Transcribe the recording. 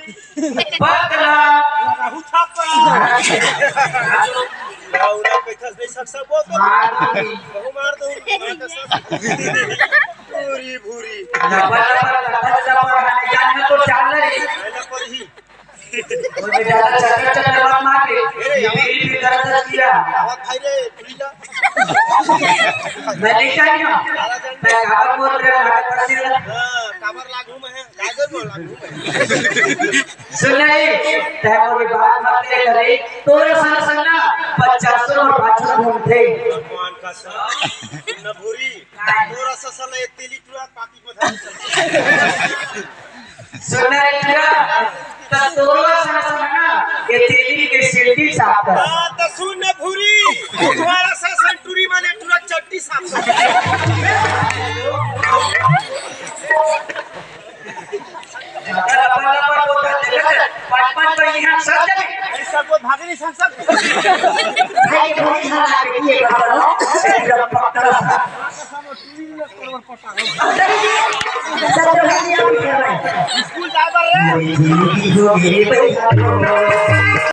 पतला राहू थापा राहुला कैथस नहीं सकसा बोल तो बहु मार दो भूरी भूरी जानना तो जानना ही पहले पर ही मुझे ज्यादा चक्कर चक्कर मत मार के मेरी भी दर्द किया आवाज भाई रे तुरीला मैं नहीं चाहिए मैं काबर बोल रहा हूं हां काबर लागू में है कागर बोल लागू में सुन ले तैमूर की बात मत करे तोरे संग संग ना 50 और 500 घूमते भगवान का सा न भूरी तोरा ससल एक तेली टुरा पाकी में धर सुन ले तो तोरे संग संग ना ये तेली के सिल्टी साफ कर हां तो सुन न भूरी तुम्हारा ससल टुरी माने टुरा चट्टी साफ कर पाँच तो यहाँ सब ऐसा को भागनी संसद भाई बहुत सारा ये करो जब पकड़ स्कूल जा रहे